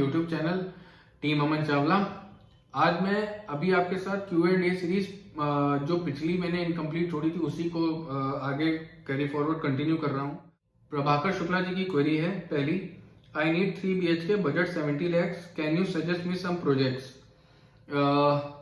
YouTube channel team अमन चावला। आज मैं अभी आपके साथ Q&A सीरीज जो पिछली मैंने इनकम्प्लीट छोड़ी थी उसी को आगे कैरी फॉरवर्ड कंटिन्यू कर रहा हूँ। प्रभाकर शुक्ला जी की क्वेरी है पहली, I need 3 BHK budget 70 lakhs, can you suggest me some projects.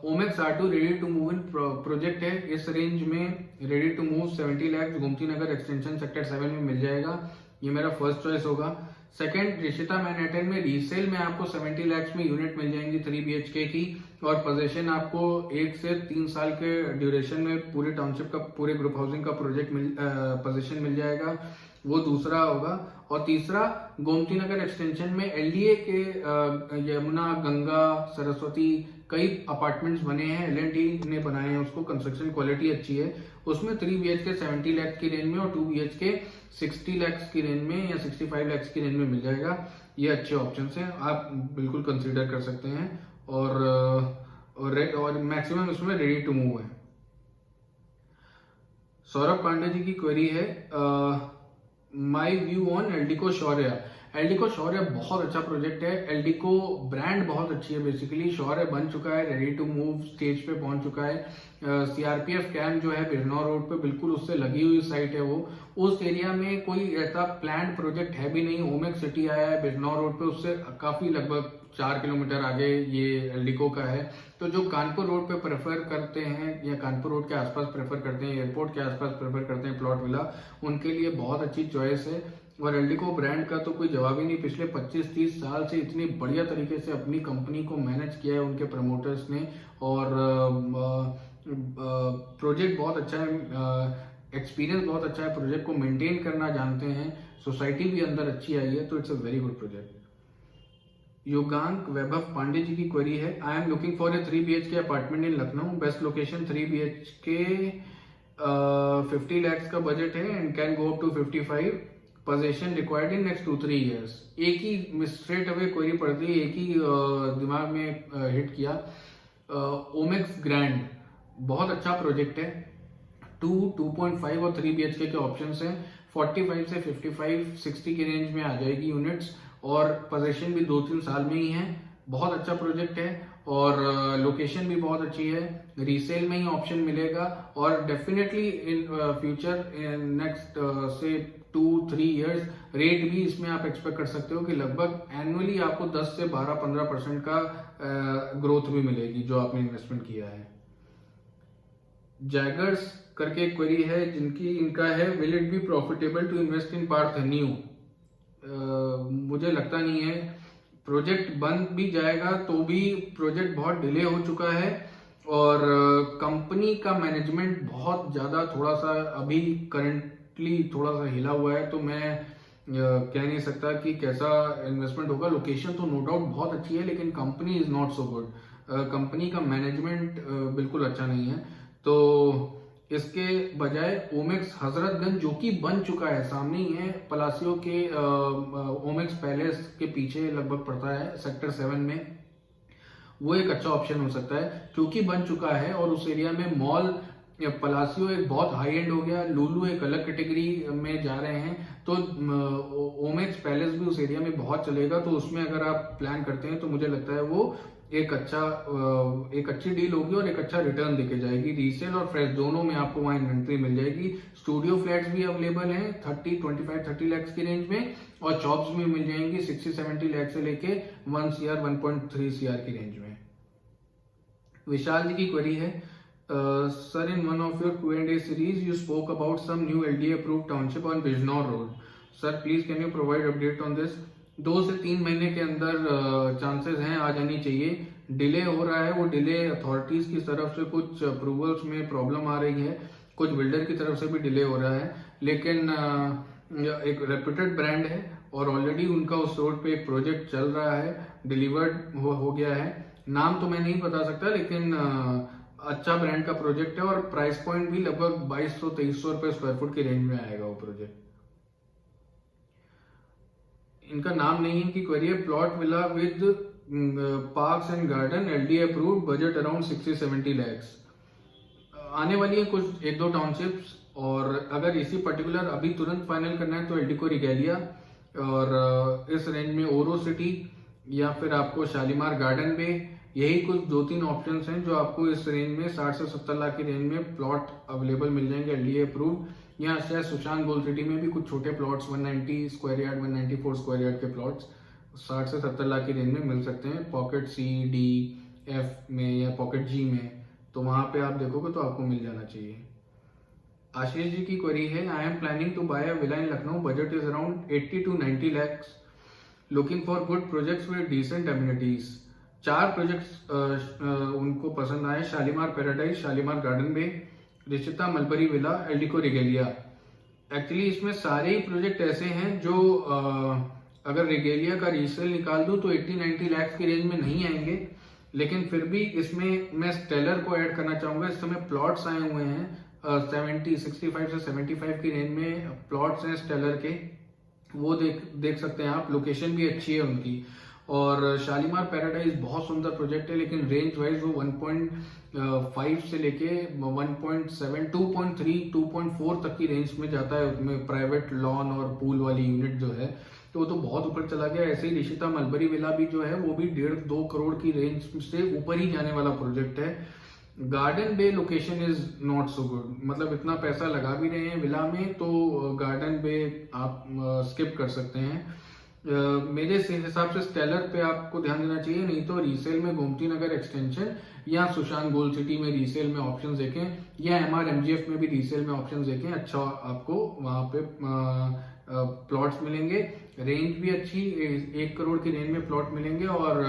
Omaxe R2 ready to move in project है, इस रेंज में ready to move 70 lakhs Gomti Nagar extension sector 7 में मिल जाएगा, ये मेरा फर्स्ट चॉइस होगा। सेकंड, रिशिता मैनहट्टन में रीसेल में आपको 70 lakhs में यूनिट मिल जाएंगी 3 BHK की, और पोजीशन आपको 1 से 3 साल के ड्यूरेशन में पूरे टाउनशिप का, पूरे ग्रुप हाउसिंग का प्रोजेक्ट पोजीशन मिल जाएगा, वो दूसरा होगा। और तीसरा, गोमती नगर एक्सटेंशन में LDA के यमुना, गंगा, सरस्वती कई अपार्टमेंट्स बने हैं, L&T ने बनाए हैं उसको, कंस्ट्रक्शन क्वालिटी अच्छी है, उसमें 3 BHK 70 lakhs की रेंज में और 2 BHK 60 lakhs की रेंज में या 65 lakhs की रेंज में मिल जाएगा। ये अच्छे ऑप्शंस हैं, आप बिल्कुल कंसीडर कर सकते हैं। और मैक्सिमम इसमें रेडी टू मूव है। सौरभ पांडे जी की क्वेरी है, माई व्यू ऑन एल्डिको शौर्य। एल्डिको शौर्य बहुत अच्छा प्रोजेक्ट है, एल्डिको ब्रांड बहुत अच्छी है, बेसिकली शौर्य बन चुका है, रेडी टू मूव स्टेज पे पहुंच चुका है। CRPF कैंप जो है बिरनौर रोड पे बिल्कुल उससे लगी हुई साइट है, वो उस एरिया में कोई ऐसा प्लान्ड प्रोजेक्ट है भी नहीं। ओमेक्स सिटी आया है बिरनौर रोड पे, उससे काफी लगभग 4 किलोमीटर आगे ये एल्डिको का है। तो जो कानपुर रोड पे प्रेफर करते हैं या कानपुर रोड के आसपास प्रेफर करते हैं, एयरपोर्ट के आसपास प्रेफर करते हैं प्लॉट विला, उनके लिए बहुत अच्छी चॉइस है। और एल्डिको ब्रांड का तो कोई जवाब ही नहीं, पिछले 25-30 साल से इतनी बढ़िया तरीके से अपनी कंपनी को मैनेज किया है उनके प्रमोटर्स ने, और प्रोजेक्ट बहुत अच्छा है, एक्सपीरियंस बहुत अच्छा है, प्रोजेक्ट को मेंटेन करना जानते हैं, सोसाइटी भी अंदर अच्छी आई है, तो it's a very good project. Yogank Vaibhav Pandey ji की क्वेरी है, I am looking for a 3 BHK apartment in Lucknow, best location 3 BHK 50 lakhs का बजट है and can go up to 55, position required in next 2-3 years। एक ही स्ट्रेट अवे क्वेरी पड़ती है, एक ही दिमाग में हिट किया। ओमेक्स ग्रैंड बहुत अच्छा प्रोजेक्ट है, 2.5 और 3 BHK के ऑप्शंस हैं, 45 से 55-60 की रेंज में आ जाएगी यूनिट्स, और पोजीशन भी 2-3 साल में ही है। बहुत अच्छा प्रोजेक्ट है और लोकेशन भी बहुत अच्छी है, रीसेल में ही ऑप्शन मिलेगा, और डेफिनेटली इन फ्यूचर नेक्स्ट से 2-3 years रेट भी इसमें आप एक्सपेक्ट कर सकते हो कि लगभग एनुअली आपको 10 से 12-15% का ग्रोथ भी मिलेगी जो आपने इन्वेस्टमेंट किया है। जैगर्स करके क्वेरी है इनका है, will it be profitable to invest in Parthenue. मुझे लगता नहीं है, प्रोजेक्ट बन भी जाएगा तो भी प्रोजेक्ट बहुत डिले हो चुका है, और कंपनी का मैनेजमेंट बहुत ज्यादा थोड़ा सा अभी करंटली थोड़ा सा हिला हुआ है, तो मैं कह नहीं सकता कि कैसा इन्वेस्टमेंट होगा। लोकेशन तो नो डाउट बहुत अच्छी है, लेकिन company is not so good, company का मैनेजमेंट बिल्कुल अच्छा नहीं है। तो इसके बजाय ओमेक्स हजरतगंज जो कि बन चुका है, सामने ही है, पलासियो के ओमेक्स पैलेस के पीछे लगभग पड़ता है सेक्टर 7 में, वो एक अच्छा ऑप्शन हो सकता है क्योंकि बन चुका है, और उस एरिया में मॉल, पलासियो एक बहुत हाई एंड हो गया, लुलु एक अलग कैटेगरी में जा रहे हैं, तो ओमेक्स पैलेस भी उस एरिया में बहुत चलेगा। तो उसमें अगर आप प्लान करते हैं तो मुझे लगता है वो एक अच्छी डील होगी और एक अच्छा रिटर्न देके जाएगी। रीसेल और फ्रेश दोनों में आपको वहां इन्वेंट्री मिल जाएगी। स्टूडियो फ्लैट्स भी अवेलेबल हैं 25-30 lakhs की रेंज में, और शॉप्स भी मिल जाएंगी 60-70 lakhs से लेके 1 CR 1.3 CR की रेंज में। विशाल जी की क्वेरी है, sir in one of your Q&A series you spoke about some new LDA approved township on Bijnor road, sir please can you provide update on this. 2 से 3 महीने के अंदर चांसेस हैं आ जानी चाहिए। डिले हो रहा है, वो डिले अथॉरिटीज की तरफ से कुछ अप्रूवल्स में प्रॉब्लम आ रही है, कुछ बिल्डर की तरफ से भी डिले हो रहा है, लेकिन एक रेप्यूटेड ब्रांड है और ऑलरेडी उनका उस रोड पे एक प्रोजेक्ट चल रहा है, डिलीवर्ड हो गया है। नाम तो मैं नहीं बता सकता, लेकिन अच्छा ब्रांड का प्रोजेक्ट है, और प्राइस पॉइंट भी लगभग 2200-2300 रुपए स्क्वायर फुट की रेंज में आएगा वो प्रोजेक्ट। इनका नाम नहीं है, इनकी क्वेरी है, plot villa with parks and garden LDA approved, budget around 60-70 lakhs। आने वाली है कुछ 1-2 टाउनशिप्स, और अगर इसी पर्टिकुलर अभी तुरंत फाइनल करना है तो एल्डिको रिगेलिया, और इस रेंज में ओरो सिटी, या फिर आपको शालीमार गार्डन बे, यही कुछ 2-3 ऑप्शंस हैं जो आपको इस रेंज में 60 से 70 लाख की रेंज में प्लॉट अवेलेबल मिल जाएंगे एलडीए अप्रूव। या शायद सुशांत गोल्ड सिटी में भी कुछ छोटे plots 190 square yard 194 square yard के प्लॉट्स 60 से 70 लाख की रेंज में मिल सकते हैं पॉकेट सी डी एफ में या पॉकेट जी में। तो वहां पे आप देखोगे तो आपको मिल जाना चाहिए। आशीष जी की क्वेरी है, I am planning to buy a villa in Lucknow, budget is around 80 to 90 lakhs, looking for good projects with decent amenities. 4 projects उनको पसंद आए, Shalimar Paradise, Shalimar Garden Bay, Rishita Mulberry villa, Eldeco Regalia. Actually इसमें सारे ही प्रोजेक्ट ऐसे हैं जो अगर रिगेलिया का रीसेल निकाल दूं तो 80-90 लाख की रेंज में नहीं आएंगे, लेकिन फिर भी इसमें मैं स्टेलर को ऐड करना चाहूंगा। इस समय प्लॉट्स आए हुए हैं 65 से 75 की रेंज में प्लॉट्स हैं स्टेलर के, वो देख सकते हैं आप। लोकेशन भी अच्छी है उनकी। और शालीमार पैराडाइज बहुत सुंदर प्रोजेक्ट है, लेकिन रेंज वाइज वो 1.5 से लेके 1.7, 2.3, 2.4 तक की रेंज में जाता है। उसमें प्राइवेट लॉन और पूल वाली यूनिट जो है तो वो तो बहुत ऊपर चला गया। ऐसे ही रिशिता मलबरी विला भी जो है वो भी 1.5-2 करोड़ की रेंज से ऊपर ही जाने वाला प्रोजेक्ट है। Garden bay location is not so good, मतलब इतना पैसा लगा भी रहे हैं विला में तो गार्डन बे आप स्किप कर सकते हैं। मेरे हिसाब से स्टेलर पे आपको ध्यान देना चाहिए, नहीं तो रीसेल में गोमती नगर एक्सटेंशन या सुशांत गोल्ड सिटी में रीसेल में ऑप्शन देखें, या एमआरएमजीएफ में भी रीसेल में ऑप्शन देखें। अच्छा आपको वहां पे प्लॉट्स मिलेंगे, रेंज भी अच्छी 1 करोड़ की रेंज में प्लॉट मिलेंगे और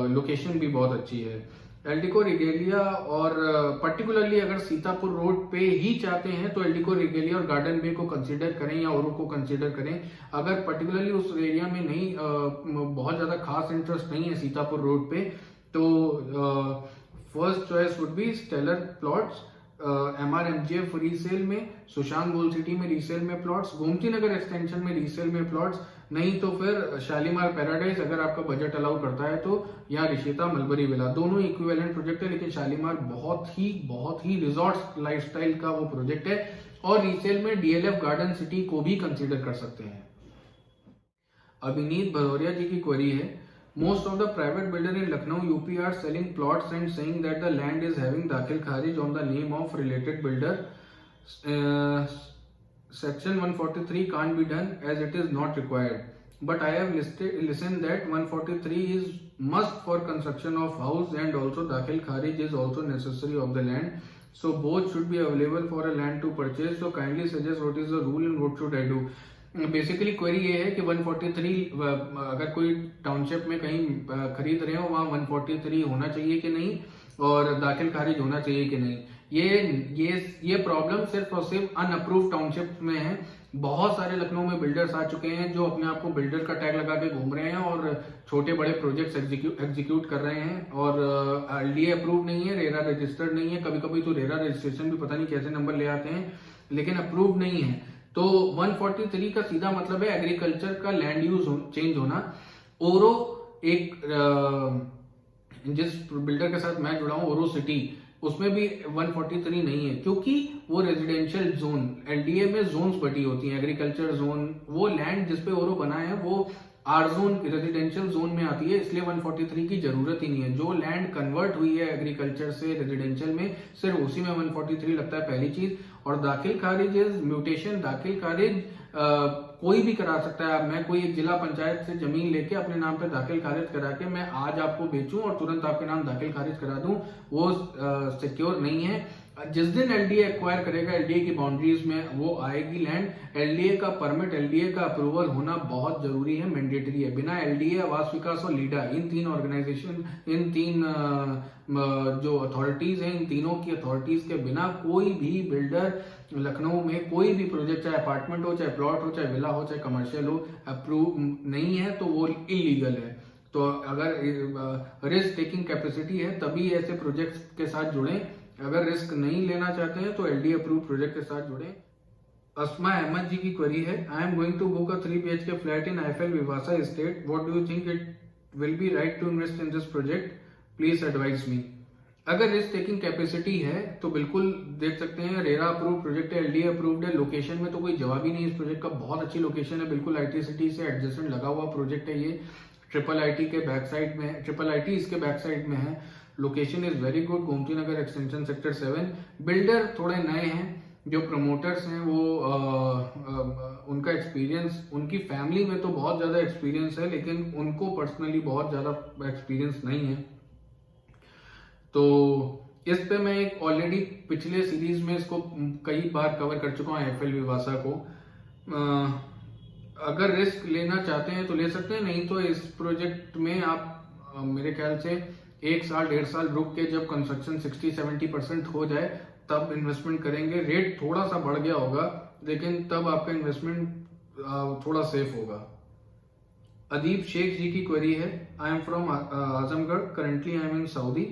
लोकेशन भी बहुत अच्छी है। एल्डिको रिगेलिया और पर्टिकुलरली अगर सीतापुर रोड पे ही चाहते हैं तो एल्डिको रिगेलिया और गार्डन बे को कंसीडर करें या औरों को कंसीडर करें। अगर पर्टिकुलरली उस एरिया में नहीं बहुत ज्यादा खास इंटरेस्ट नहीं है सीतापुर रोड पे, तो first choice would be Stellar plots, MRMGF resale में, सुशांत गोल्ड सिटी में रीसेल में प्लॉट्स, गोमती नगर एक्सटेंशन में रीसेल में प्लॉट्स, नहीं तो फिर शालीमार पैराडाइज अगर आपका बजट अलाउ करता है तो, या रिशिता मलबरी विला। दोनों इक्विवेलेंट प्रोजेक्ट है, लेकिन शालीमार बहुत ही रिजॉर्ट लाइफस्टाइल का वो प्रोजेक्ट है। और रीसेल में डीएलएफ गार्डन सिटी को भी कंसीडर कर सकते हैं। अभिनीत भदौरिया जी की क्वेरी है, most of the private builder in Lucknow UP are selling plots and saying that the land is having दाखिल खारिज on the name of related builder. Section 143 can't be done as it is not required. But I have listened that 143 is must for construction of house and also दाखिल खारिज is also necessary of the land. So both should be available for a land to purchase. So kindly suggest what is the rule and what should I do. Basically query ये है कि 143 अगर कोई township में कहीं खरीद रहे हो वहां 143 होना चाहिए कि नहीं, और दाखिल खारिज होना चाहिए कि नहीं। ये प्रॉब्लम सिर्फ और सिर्फ अनअप्रूव टाउनशिप में है। बहुत सारे लखनऊ में बिल्डर्स आ चुके हैं जो अपने आप को बिल्डर का टैग लगा के घूम रहे हैं और छोटे बड़े प्रोजेक्ट्स एग्जीक्यूट कर रहे हैं, और एलडीए अप्रूव नहीं है, रेरा रजिस्टर्ड नहीं है। कभी कभी तो रेरा रजिस्ट्रेशन भी पता नहीं कैसे नंबर ले आते हैं, लेकिन अप्रूव नहीं है। तो 143 का सीधा मतलब है एग्रीकल्चर का लैंड यूज चेंज होना। ओरो एक जिस बिल्डर के साथ मैं जुड़ा हूं ओरो सिटी, उसमें भी 143 नहीं है, क्योंकि वो रेजिडेंशियल जोन, एलडीए में जोन्स बटी होती हैं। एग्रीकल्चर जोन, वो लैंड जिसपे ओरो बना है वो आर जोन रेजिडेंशियल जोन में आती है, इसलिए 143 की जरूरत ही नहीं है। जो लैंड कन्वर्ट हुई है एग्रीकल्चर से रेजिडेंशियल में, सिर्फ उसी में 143 लगता है, पहली चीज। और दाखिल खारिज इज म्यूटेशन, दाखिल खारिज कोई भी करा सकता है। मैं कोई एक जिला पंचायत से जमीन लेके अपने नाम पे दाखिल खारिज करा के मैं आज आपको बेचूं और तुरंत आपके नाम दाखिल खारिज करा दूं, वो सिक्योर नहीं है। जिस दिन एलडीए एक्वायर करेगा, एलडीए की बाउंड्रीज में वो आएगी लैंड, एलडीए का परमिट, एलडीए का अप्रूवल होना बहुत जरूरी है, मैंडेटरी है। बिना एलडीए, आवास विकास और लीडा, इन तीन ऑर्गेनाइजेशन, इन तीन जो अथॉरिटीज हैं, इन तीनों की अथॉरिटीज के बिना कोई भी बिल्डर लखनऊ में कोई भी प्रोजेक्ट, चाहे अपार्टमेंट हो, चाहे प्लॉट हो, चाहे विला हो, चाहे कमर्शियल हो, अप्रूव नहीं है तो वो इलीगल है। तो अगर रिस्क टेकिंग कैपेसिटी है तभी ऐसे प्रोजेक्ट्स के साथ जुड़ें, अगर रिस्क नहीं लेना चाहते हैं तो एलडी अप्रूव प्रोजेक्ट के साथ जुड़ें। अस्मा अहमद जी की क्वेरी है, I am going to book a 3 BHK flat in Eiffel Vivasa estate, what do you think it will be right to invest in this project, please advise me. अगर risk taking capacity है तो बिल्कुल देख सकते हैं, RERA approve project है, LDA approved है। Location में तो कोई जवाब ही नहीं इस प्रोजेक्ट का, बहुत अच्छी लोकेशन है, बिल्कुल आईटी सिटी से एडजेसेंट लगा हुआ प्रोजेक्ट है ये। ट्रिपल आईटी के बैक साइड में, ट्रिपल आईटी इसके बैक साइड में है। Location is very good, Gomti Nagar extension sector 7। Builder थोड़े नए हैं, जो प्रमोटर्स हैं वो उनका एक्सपीरियंस, उनकी फैमिली में तो बहुत ज़्यादा एक्सपीरियंस है, लेकिन उनको पर्सनली बहुत ज़्यादा एक्सपीरियंस नहीं है। तो इस पे मैं एक ऑलरेडी पिछले सीरीज में इसको कई बार कवर कर चुका हूँ, एफएल विवासा को। अगर रिस्क लेना चाहते हैं तो ले सकते हैं, नहीं तो इस प्रोजेक्ट में आप मेरे ख्याल से 1 साल 1.5 साल रुक के जब कंस्ट्रक्शन 60-70% हो जाए तब इन्वेस्टमेंट करेंगे। रेट थोड़ा सा बढ़ गया होगा, लेकिन तब आपका इन्वेस्टमेंट थोड़ा सेफ होगा। अदीब शेख जी की क्वेरी है, I am from Azamgarh, currently I am in Saudi,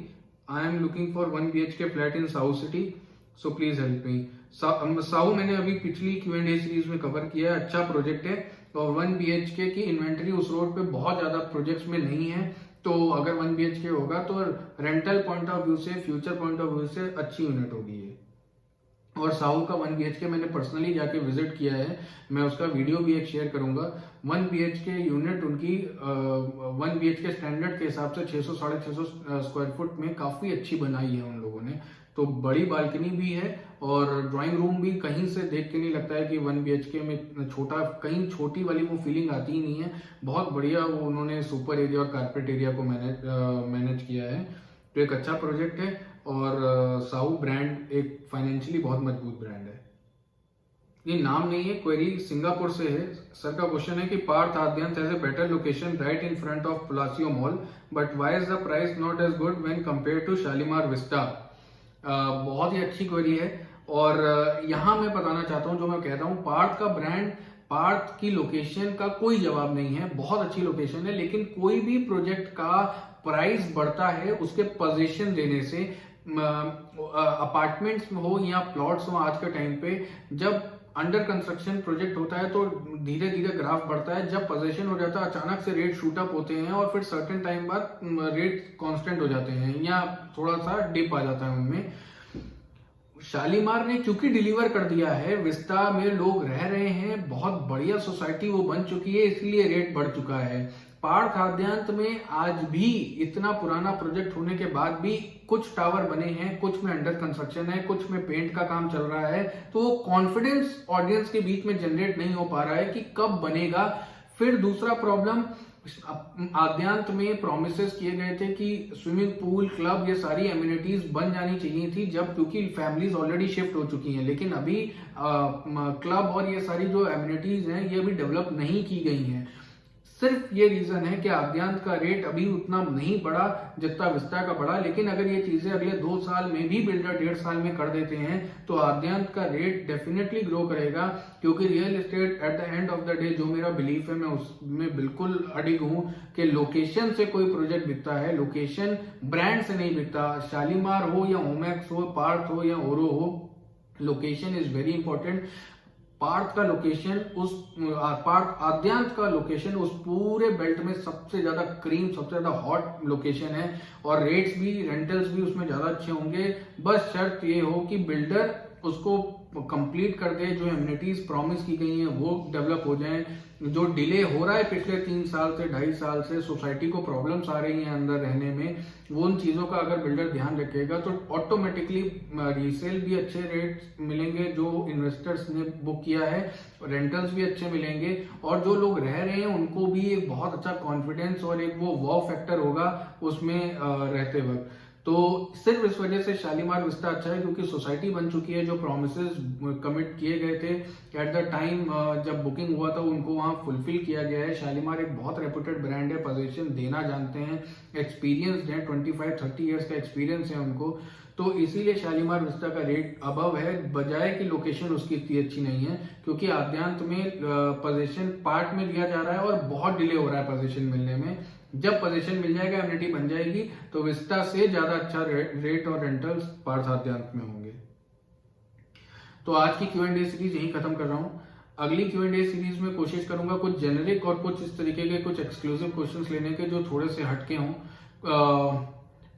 I am looking for 1 BHK flat in South City, so please help me. साऊ मैंने अभी पिछली Q&A सीरीज में कवर किया है, अच्छा प्रोजेक्ट है, और 1 BHK की इन्वेंटरी उस रोड पे बहुत ज्यादा प्रोजेक्ट्स में नहीं है, तो अगर 1 BHK होगा तो रेंटल पॉइंट ऑफ व्यू से, फ्यूचर पॉइंट ऑफ व्यू से अच्छी यूनिट होगी ये। और साहू का 1 BHK मैंने पर्सनली जाके विजिट किया है, मैं उसका वीडियो भी एक शेयर करूंगा। 1 BHK यूनिट उनकी 1 BHK स्टैंडर्ड के हिसाब से 600-650 स्क्वायर फुट में काफी अच्छी बनाई है उन लोगों ने। तो बड़ी बालकनी भी है और ड्राइंग रूम भी कहीं से देख के नहीं लगता है कि 1 BHK में छोटा, कहीं छोटी वाली वो फीलिंग आती ही नहीं है। बहुत बढ़िया वो उन्होंने सुपर एरिया और कारपेट एरिया को मैनेज किया है। तो एक अच्छा प्रोजेक्ट है, और साहू ब्रांड एक फाइनेंशियली बहुत मजबूत ब्रांड है। ये नाम नहीं है, क्वेरी सिंगापुर से है। सर का क्वेश्चन है कि Parth Adyant has a better location right in front of Palassio mall, but why is the price not as good when compare to Shalimar Vista. बहुत ही अच्छी क्वेरी है, और यहाँ मैं बताना चाहता हूँ, जो मैं कह रहा हूँ, पार्थ का ब्रांड, पार्थ की लोकेशन का कोई जवाब नहीं है, बहुत अच्छी लोकेशन है, लेकिन कोई भी प्रोजेक्ट का प्राइस बढ़ता है उसके पोजीशन देने से। अपार्टमेंट्स हो या प्लॉट्स हो, आज के टाइम पे जब अंडर कंस्ट्रक्शन प्रोजेक्ट होता है तो धीरे धीरे ग्राफ बढ़ता है, जब पोजीशन हो जाता है अचानक से रेट शूट अप होते हैं, और फिर सर्टेन टाइम बाद रेट कांस्टेंट हो जाते हैं या थोड़ा सा डिप आ जाता है उनमें। शालीमार ने चूंकि डिलीवर कर दिया है, विस्टा में लोग रह रहे हैं, बहुत बढ़िया सोसाइटी वो बन चुकी है, इसलिए रेट बढ़ चुका है। पार्थ आद्यंत में आज भी इतना पुराना प्रोजेक्ट होने के बाद भी कुछ टावर बने हैं, कुछ में अंडर कंस्ट्रक्शन है, कुछ में पेंट का काम चल रहा है, तो वो कॉन्फिडेंस ऑडियंस के बीच में जनरेट नहीं हो पा रहा है कि कब बनेगा। फिर दूसरा प्रॉब्लम, आद्यंत में प्रोमिसेस किए गए थे कि स्विमिंग पूल, क्लब, ये सारी एमिनिटीज बन जानी चाहिए थी जब, क्योंकि फैमिलीज ऑलरेडी शिफ्ट हो चुकी हैं, लेकिन अभी क्लब और ये सारी जो एमिनिटीज हैं ये अभी डेवलप नहीं की गई हैं। सिर्फ ये रीजन है कि आद्यंत का रेट अभी उतना नहीं बढ़ा जितना विस्टा का बढ़ा, लेकिन अगर ये चीजें अगले 2 साल में भी बिल्डर 1.5 साल में कर देते हैं तो आद्यंत का रेट डेफिनेटली ग्रो करेगा, क्योंकि real estate at the end of the day, जो मेरा बिलीफ है, मैं उसमें बिल्कुल अडिग हूं कि लोकेशन से कोई प्रोजेक्ट बिकता है, लोकेशन ब्रांड से नहीं बिकता। शालीमार हो या ओमैक्स हो, पार्थ हो या ओरो हो, location is very important. Parth का लोकेशन, पार्थ आद्यंत का लोकेशन उस पूरे बेल्ट में सबसे ज्यादा क्रीम, सबसे ज्यादा हॉट लोकेशन है, और रेट्स भी, रेंटल्स भी उसमें ज्यादा अच्छे होंगे। बस शर्त ये हो कि बिल्डर उसको कंप्लीट कर दे, जो एमिनिटीज प्रॉमिस की गई हैं वो डेवलप हो जाएं। जो डिले हो रहा है पिछले 3 साल से, 2.5 साल से, सोसाइटी को प्रॉब्लम्स आ रही हैं अंदर रहने में, वो उन चीजों का अगर बिल्डर ध्यान रखेगा तो ऑटोमेटिकली रीसेल भी अच्छे रेट मिलेंगे जो इन्वेस्टर्स ने बुक किया है, रेंटल्स भी अच्छे मिलेंगे, और जो लोग रह रहे हैं उनको भी एक बहुत अच्छा कॉन्फिडेंस और एक वो वाव फैक्टर होगा उसमें रहते वक्त। तो सिर्फ इस वजह से शालीमार विस्टा अच्छा है क्योंकि सोसाइटी बन चुकी है, जो प्रोमिसेस कमिट किए गए थे एट द टाइम जब बुकिंग हुआ था उनको वहां फुलफिल किया गया है। शालीमार एक बहुत रेपुटेड ब्रांड है, पोजीशन देना जानते हैं, एक्सपीरियंस है, 25-30 इयर्स का एक्सपीरियंस है उनको, तो इसीलिए शालीमार विस्टा का रेट अबव है, बजाय कि लोकेशन उसकी इतनी अच्छी नहीं है, क्योंकि आद्यंत में पोजीशन पार्ट में दिया जा रहा है और बहुत डिले हो रहा है पोजीशन मिलने में। जब पोजीशन मिल जाएगा, एमिनिटी बन जाएगी, तो विस्टा से ज्यादा अच्छा रेट और रेंटल्स पार्थ आद्यंत में होंगे। तो आज की Q&A सीरीज यहीं खत्म कर रहा हूं। अगली Q&A सीरीज में कोशिश करूंगा कुछ जेनरिक और कुछ इस तरीके के कुछ एक्सक्लूसिव क्वेश्चंस लेने के जो थोड़े से हटके हों।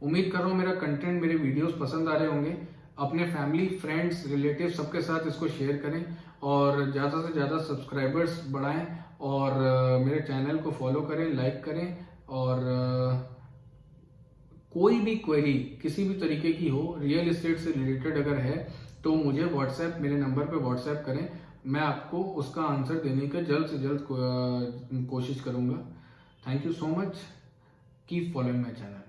उम्मीद कर रहा हूं मेरा कंटेंट, मेरे वीडियोस पसंद आ रहे होंगे। अपने फैमिली, फ्रेंड्स, रिलेटिव सबके साथ इसको शेयर करें और ज्यादा से ज्यादा सब्सक्राइबर्स बढ़ाएं और मेरे चैनल को फॉलो करें, लाइक करें, और कोई भी क्वेरी किसी भी तरीके की हो, रियल एस्टेट से रिलेटेड अगर है तो मुझे व्हाट्सएप, मेरे नंबर पे व्हाट्सएप करें, मैं आपको उसका आंसर देने का जल्द से जल्द कोशिश करूंगा। Thank you so much, keep following my channel.